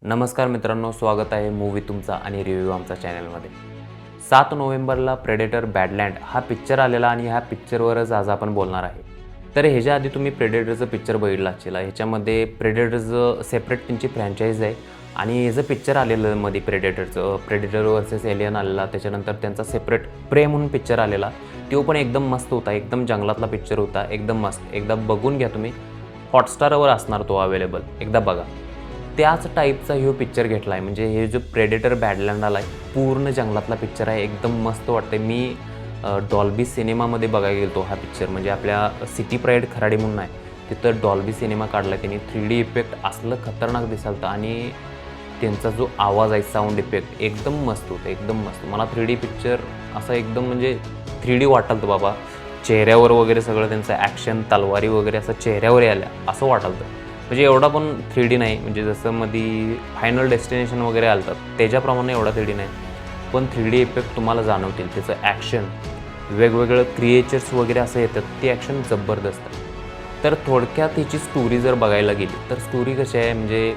नमस्कार मित्रांनो, स्वागत आहे मूवी तुमचा आणि रिव्ह्यू आमचा चॅनलमध्ये. 7 नोव्हेंबरला प्रेडेटर बॅडलँड हा पिक्चर आलेला आणि ह्या पिक्चरवरच आज आपण बोलणार आहे. तर ह्याच्या आधी तुम्ही प्रेडेटरचं पिक्चर बघितलं असेल. ह्याच्यामध्ये प्रेडेटरचं सेपरेट त्यांची फ्रँचाईज आहे आणि ह्याचं पिक्चर आलेलं मध्ये प्रेडेटर वर्सेस एलियन आलेला. त्याच्यानंतर त्यांचा सेपरेट प्रे म्हणून पिक्चर आलेला. तो पण एकदम मस्त होता, एकदम जंगलातला पिक्चर होता, एकदम मस्त. एकदा बघून घ्या तुम्ही, हॉटस्टारवर असणार तो अवेलेबल, एकदा बघा. त्याच टाईपचा ह्यो पिक्चर घेतला आहे. म्हणजे हे जो प्रेडेटर बॅडलँड आला आहे पूर्ण जंगलातला पिक्चर आहे, एकदम मस्त वाटते. मी डॉल्बी सिनेमामध्ये बघायला गेलो हा पिक्चर. म्हणजे आपल्या सिटी प्राईड खराडी म्हणून आहे, तिथं डॉल्बी सिनेमा काढला त्यांनी. 3D इफेक्ट असलं खतरनाक दिसालतं आणि त्यांचा जो आवाज आहे, साऊंड इफेक्ट एकदम मस्त होतं, एकदम मस्त. मला 3D पिक्चर असं एकदम म्हणजे 3D वाटालतं बाबा. चेहऱ्यावर वगैरे सगळं त्यांचं ॲक्शन, तलवारी वगैरे असं चेहऱ्यावर यायला असं वाटालतं. म्हणजे एवढा पण 3D नाही, म्हणजे जसं मध्ये फायनल डेस्टिनेशन वगैरे आलतात त्याच्याप्रमाणे एवढा 3D नाही, पण 3D इफेक्ट तुम्हाला जाणवतील. त्याचं ॲक्शन, वेगवेगळं क्रिएचर्स वगैरे असं येतात, ते ॲक्शन जबरदस्त आहे. तर थोडक्यात हिची स्टोरी जर बघायला गेली तर स्टोरी कशी आहे, म्हणजे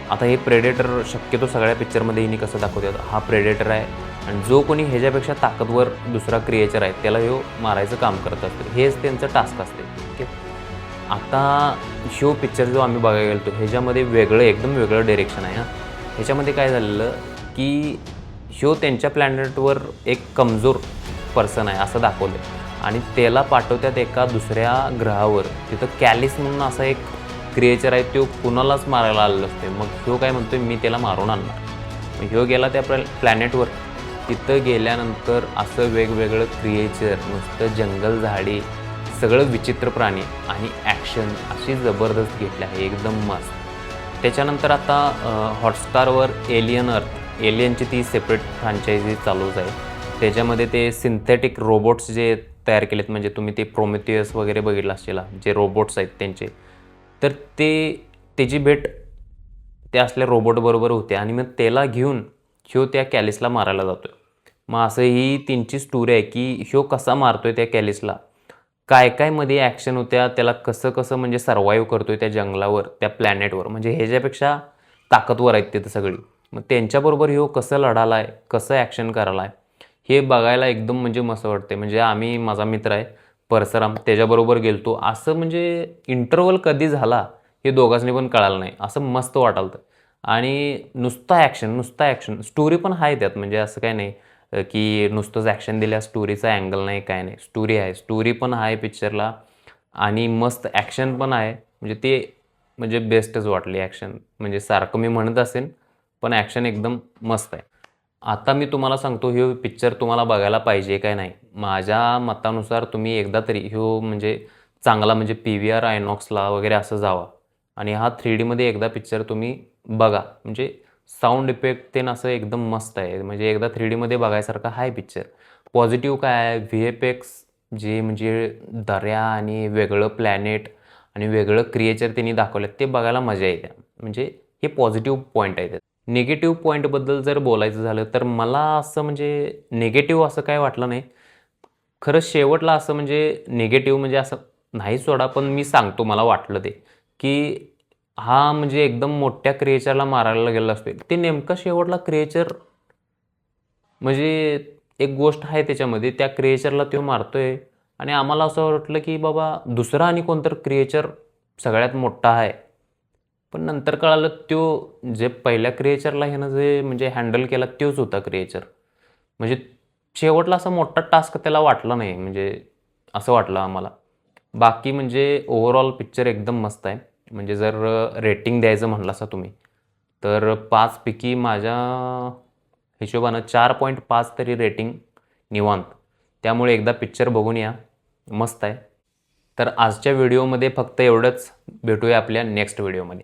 आता हे प्रेडेटर शक्यतो सगळ्या पिक्चरमध्ये हिने कसं दाखवतात, हा प्रेडेटर आहे आणि जो कोणी ह्याच्यापेक्षा ताकदवर दुसरा क्रिएचर आहे त्याला ह्यो मारायचं काम करत असतं. हेच त्यांचं टास्क असते. ओके, आता ह्यो पिक्चर जो आम्ही बघायला गेलो ह्याच्यामध्ये वेगळं, एकदम वेगळं डायरेक्शन आहे. ह्याच्यामध्ये काय झालेलं की ह्यो त्यांच्या प्लॅनेटवर एक कमजोर पर्सन आहे असं दाखवलं आणि त्याला पाठवतात एका दुसऱ्या ग्रहावर. तिथं कॅलिस म्हणून असा एक क्रिएचर आहे, तो कुणालाच मारायला आलेला असते. मग ह्यो काय म्हणतोय, मी त्याला मारून आणणार. मग ह्यो गेला त्या प्लॅनेटवर. तिथं गेल्यानंतर असं वेगवेगळं क्रिएचर, नुसतं जंगल, झाडी, सगळं विचित्र प्राणी आणि ॲक्शन अशी जबरदस्त घेतली आहे, एकदम मस्त. त्याच्यानंतर आता हॉटस्टारवर एलियनची ती सेपरेट फ्रँचायझी चालूच आहे. त्याच्यामध्ये ते सिंथेटिक रोबोट्स जे तयार केलेत, म्हणजे तुम्ही ते प्रोमेथियस वगैरे बघितलं असेल, जे रोबोट्स आहेत त्यांचे, तर त्याची भेट त्या असल्या रोबोटबरोबर होते आणि मग त्याला घेऊन ह्यो त्या कॅलिसला मारायला जातोय. मग असं ही त्यांची स्टोरी आहे की ह्यो कसा मारतोय त्या कॅलिसला, काय काय मध्ये ॲक्शन होत्या, त्याला कसं कसं म्हणजे सर्वाईव्ह करतोय त्या जंगलावर, त्या प्लॅनेटवर. म्हणजे ह्याच्यापेक्षा ताकदवर आहेत तिथं सगळी. मग त्यांच्याबरोबर ह्यो कसं लढालाय, कसं ॲक्शन करायला आहे, हे बघायला एकदम म्हणजे मस्त वाटते. म्हणजे आम्ही, माझा मित्र आहे परसराम, त्याच्याबरोबर गेलतो. असं म्हणजे इंटरव्हल कधी झाला हे दोघांनी पण कळालं नाही, असं मस्त वाटालतं. आणि नुसतं ॲक्शन स्टोरी पण आहे त्यात. म्हणजे असं काय नाही की नुसतंच ॲक्शन दिल्या, स्टोरीचा अँगल नाही, काय नाही. स्टोरी आहे, स्टोरी पण आहे पिक्चरला आणि मस्त ॲक्शन पण आहे. म्हणजे ते म्हणजे बेस्टच वाटली ॲक्शन. म्हणजे सारखं मी म्हणत असेन, पण ॲक्शन एकदम मस्त आहे. आता मी तुम्हाला सांगतो ह्यो पिक्चर तुम्हाला बघायला पाहिजे काय नाही. माझ्या मतानुसार तुम्ही एकदा तरी ह्यो म्हणजे चांगला म्हणजे PVR आयनॉक्सला वगैरे असं जावा आणि हा 3Dमध्ये एकदा पिक्चर तुम्ही बघा. म्हणजे साऊंड इफेक्ट ते असं एकदम मस्त आहे. म्हणजे एकदा 3Dमध्ये बघायसारखा आहे पिक्चर. पॉझिटिव्ह काय आहे, VFX जे म्हणजे दऱ्या आणि वेगळं प्लॅनेट आणि वेगळं क्रिएचर त्यांनी दाखवलं, ते बघायला मजा येते. म्हणजे हे पॉझिटिव्ह पॉईंट आहे. निगेटिव्ह पॉईंटबद्दल जर बोलायचं झालं तर मला असं म्हणजे निगेटिव्ह असं काय वाटलं नाही. खरं शेवटला असं म्हणजे निगेटिव्ह म्हणजे असं नाही सोडा, पण मी सांगतो मला वाटलं ते, की हा म्हणजे एकदम मोठ्या क्रिएचरला मारायला गेला असतो. ते नेमका शेवटला क्रिएचर म्हणजे एक गोष्ट आहे त्याच्यामध्ये, त्या क्रिएचरला तो मारतोय आणि आम्हाला असं वाटलं की बाबा दुसरा आणि कोणतर क्रिएचर सगळ्यात मोठा आहे. पण नंतर कळालं तो जे पहिल्या क्रिएचरला ह्यानं जे म्हणजे हँडल केला तोच होता क्रिएचर. म्हणजे शेवटला असा मोठा टास्क त्याला वाटला नाही, म्हणजे असं वाटलं आम्हाला. बाकी म्हणजे ओव्हरऑल पिक्चर एकदम मस्त आहे. म्हणजे जर रेटिंग द्यायचं म्हणलं असं तुम्ही, तर 5 पैकी माझ्या हिशोबानं 4.5 तरी रेटिंग निवांत. त्यामुळे एकदा पिक्चर बघून या, मस्त आहे. तर आजच्या व्हिडिओमध्ये फक्त एवढंच. भेटूया आपल्या नेक्स्ट व्हिडिओमध्ये.